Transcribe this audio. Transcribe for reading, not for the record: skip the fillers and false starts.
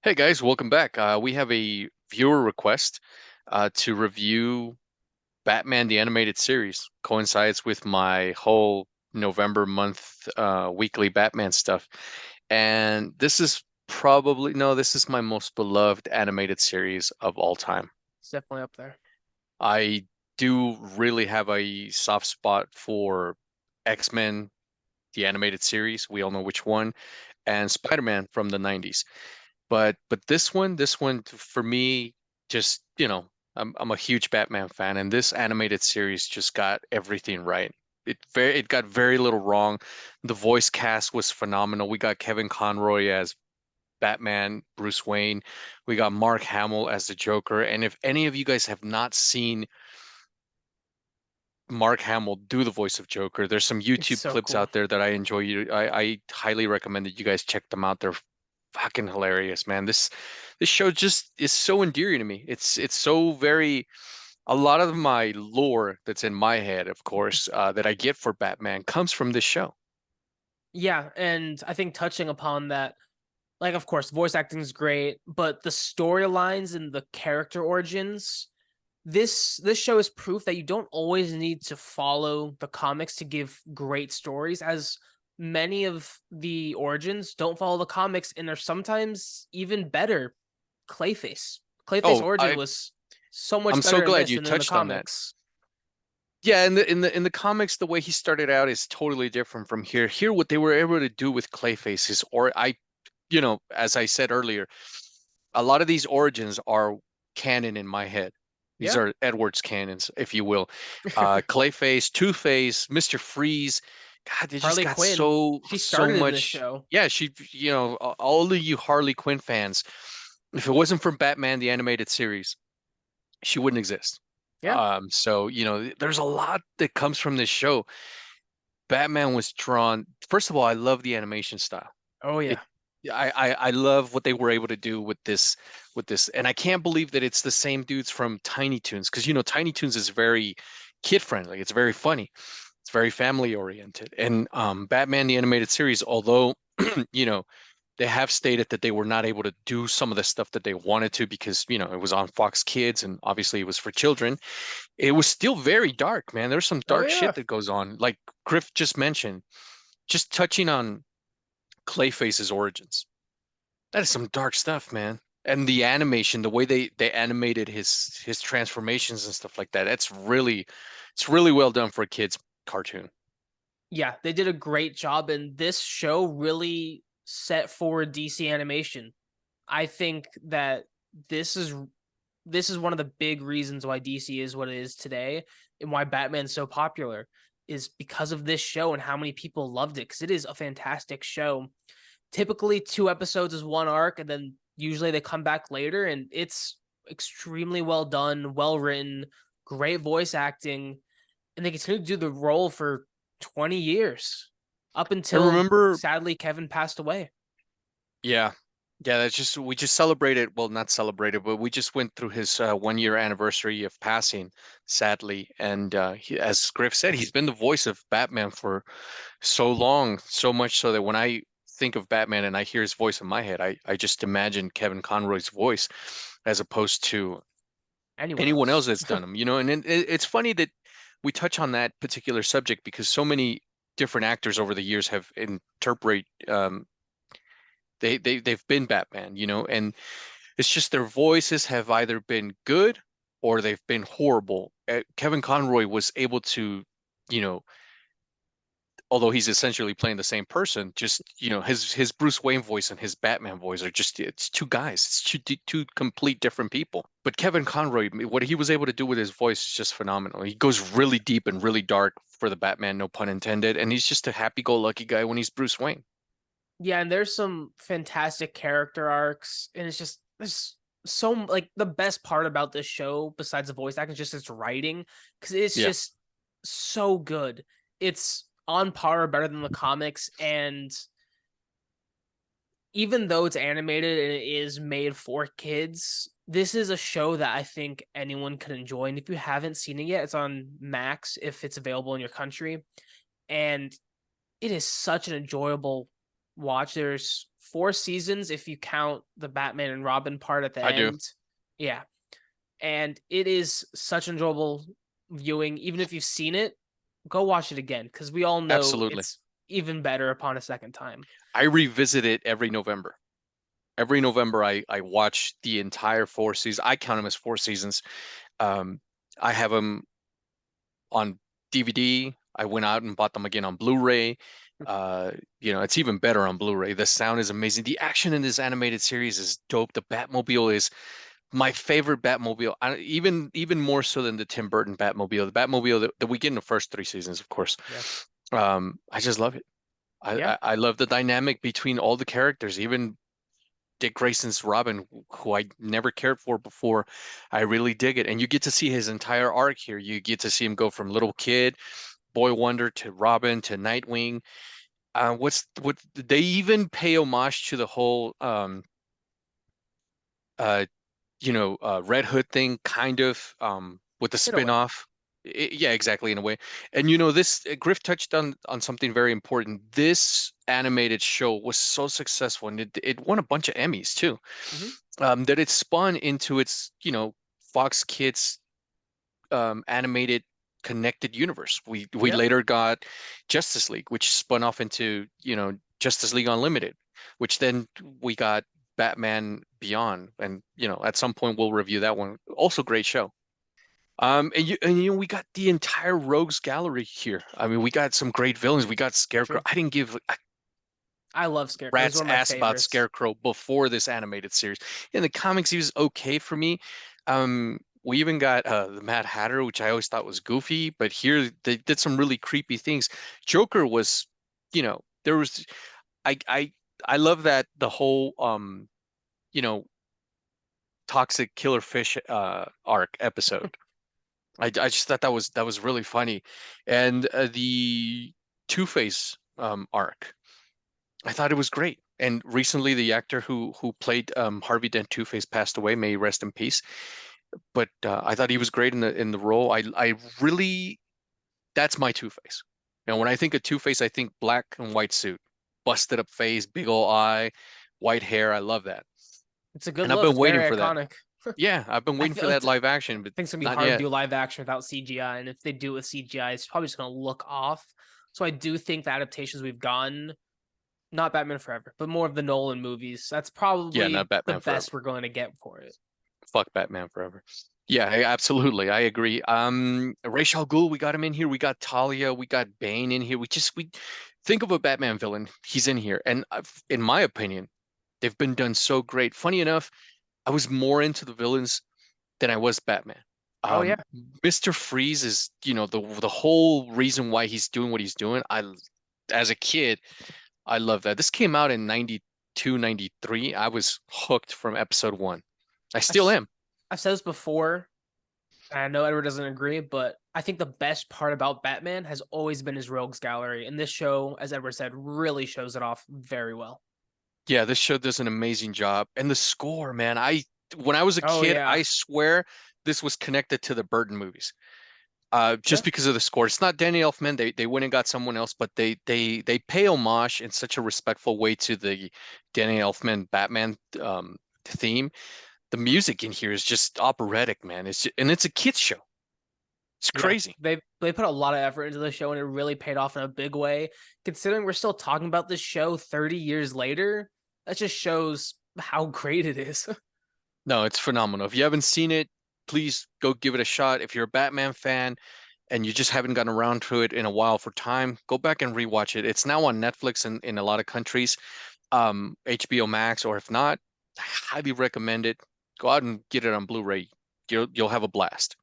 Hey guys, welcome back. We have a viewer request to review Batman the Animated Series. Coincides with my whole November month weekly Batman stuff. And this is probably, no, this is my most beloved animated series of all time. It's definitely up there. I do really have a soft spot for X-Men, the animated series. We all know which one, and Spider-Man from the 90s. But this one for me, just, I'm a huge Batman fan, and this animated series just got everything right. It got very little wrong. The voice cast was phenomenal. We got Kevin Conroy as Batman, Bruce Wayne. We got Mark Hamill as the Joker. And if any of you guys have not seen Mark Hamill do the voice of Joker, there's some It's YouTube so clips cool. out there that I enjoy. I highly recommend that you guys check them out. They're fucking hilarious, man. This show just is so endearing to me. It's so very a lot of my lore that's in my head, of course, that I get for Batman comes from this show. Yeah, and I think touching upon that, like, of course, voice acting is great, but the storylines and the character origins, this show is proof that you don't always need to follow the comics to give great stories, as many of the origins don't follow the comics, and they're sometimes even better. Clayface. Clayface Oh, origin was so I'm much so better in glad this you than in the touched on that. comics. Yeah, in the comics, the way he started out is totally different from here. Here, what they were able to do with Clayface is, or as I said earlier, a lot of these origins are canon in my head. These Yeah. are Edward's canons, if you will. Clayface, Two-Face, Mr. Freeze. God, they just Harley got Quinn. She so started in this much. show. Yeah, all of you Harley Quinn fans, if it wasn't for Batman the animated series, she wouldn't exist. Yeah. So, there's a lot that comes from this show. Batman was drawn. First of all, I love the animation style. Oh It yeah. I love what they were able to do with this, and I can't believe that it's the same dudes from Tiny Toons, because Tiny Toons is very kid friendly. It's very funny. It's very family oriented. And Batman the animated series, although you know they have stated that they were not able to do some of the stuff that they wanted to because it was on Fox Kids and obviously it was for children. It was still very dark, man. There's some Oh dark shit yeah. that goes on, like Griff just mentioned. Just touching on Clayface's origins. That is some dark stuff, man. And the animation, the way they animated his transformations and stuff like that, it's really well done for a kid's cartoon. Yeah, they did a great job, and this show really set forward DC animation. I think that this is this is one of the big reasons why DC is what it is today and why Batman's so popular is because of this show and how many people loved it, because it is a fantastic show. Typically 2 episodes is one arc, and then usually they come back later, and it's extremely well done, well written, great voice acting, and they continue to do the role for 20 years up I until remember, sadly Kevin passed away. yeah, yeah, we just celebrated, well, not celebrated, but we just went through his 1 year anniversary of passing, sadly. And as Griff said, he's been the voice of Batman for so long, so much so that when I think of Batman and I hear his voice in my head, I just imagine Kevin Conroy's voice as opposed to Anyone anyone else else? that's done them. And it's funny that we touch on that particular subject because so many different actors over the years have interpret they've been Batman, and it's just their voices have either been good or they've been horrible. Kevin Conroy was able to, you know, although he's essentially playing the same person, just his Bruce Wayne voice and his Batman voice are just it's two guys. It's two complete different people. But Kevin Conroy, what he was able to do with his voice is just phenomenal. He goes really deep and really dark for the Batman, no pun intended, and he's just a happy-go-lucky guy when he's Bruce Wayne. Yeah, and there's some fantastic character arcs, and it's just there's so like the best part about this show besides the voice acting is just its writing, because it's Yeah. just so good. It's on par or better than the comics, and even though it's animated and it is made for kids, this is a show that I think anyone could enjoy. And if you haven't seen it yet, it's on Max if it's available in your country. And it is such an enjoyable watch. There's 4 seasons if you count the Batman and Robin part at the I do. end. Yeah. And it is such enjoyable viewing. Even if you've seen it, go watch it again because we all know Absolutely. it's even better upon a second time. I revisit it every November. Every November, I watch the entire 4 seasons. I count them as 4 seasons. Um, I have them on DVD. I went out and bought them again on Blu-ray. Uh, it's even better on Blu-ray. The sound is amazing. The action in this animated series is dope. The Batmobile is my favorite Batmobile, even more so than the Tim Burton Batmobile. The Batmobile that we get in the first 3 seasons, of course. Yeah. I just love it. I, Yeah. I I love the dynamic between all the characters, even Dick Grayson's Robin, who I never cared for before. I really dig it. And you get to see his entire arc here. You get to see him go from little kid, boy wonder, to Robin, to Nightwing. What they even pay homage to the whole uh Red Hood thing, kind of, with the In a way. spin-off. Yeah, exactly, in a way. And this Griff touched on something very important. This animated show was so successful, and it won a bunch of Emmys too. Hmm. That it spun into its, Fox Kids animated connected universe. We Yeah. later got Justice League, which spun off into, Justice League Unlimited, which then we got Batman Beyond, and at some point we'll review that one. Also great show. And we got the entire Rogues Gallery here. I mean, we got some great villains. We got Scarecrow. True. I didn't give a I love Scarecrow. He's rat's one of my ass about favorites. Scarecrow before this animated series. In the comics, he was okay for me. We even got the Mad Hatter, which I always thought was goofy, but here they did some really creepy things. Joker was, there was I I love that the whole you know, toxic killer fish arc episode. I just thought that was really funny. And the Two-Face arc. I thought it was great. And recently, the actor who played Harvey Dent Two-Face passed away. May he rest in peace. But I thought he was great in the role. I really that's my Two-Face. When I think of Two-Face, I think black and white suit, busted up face, big old eye, white hair. I love that, It's a good and I've look. been It's waiting very for that. iconic. Yeah, I've been I waiting for feel that it's live action, but think it's gonna be not hard to yet. do live action without CGI, and if they do it with CGI, it's probably just gonna look off. So I do think the adaptations we've gotten, not Batman Forever, but more of the Nolan movies, that's Yeah, not probably the Batman Forever. best we're going to get for it. Fuck Batman Forever. Yeah, absolutely. I agree. Ra's al Ghul, we got him in here. We got Talia. We got Bane in here. We think of a Batman villain. He's in here, and in my opinion, they've been done so great. Funny enough, I was more into the villains than I was Batman. Oh yeah, Um, Mr. Freeze is, the whole reason why he's doing what he's doing. As a kid, I love that. This came out in 92, 93. I was hooked from episode one. I I've, still am. I've said this before, and I know Edward doesn't agree, but I think the best part about Batman has always been his rogues gallery, and this show, as Edward said, really shows it off very well. Yeah, this show does an amazing job. And the score, man, when I was a Oh kid, yeah, I swear this was connected to the Burton movies. yeah, Just because of the score. It's not Danny Elfman. They went and got someone else, but they pay homage in such a respectful way to the Danny Elfman Batman theme. The music in here is just operatic, man. And it's a kids show. It's yeah. crazy. They put a lot of effort into the show, and it really paid off in a big way. Considering we're still talking about this show 30 years later, that just shows how great it is. No, it's phenomenal. If you haven't seen it, please go give it a shot. If you're a Batman fan and you just haven't gotten around to it in a while for time, go back and rewatch it. It's now on Netflix in a lot of countries, HBO Max, or if not, I highly recommend it. Go out and get it on Blu-ray. You'll have a blast.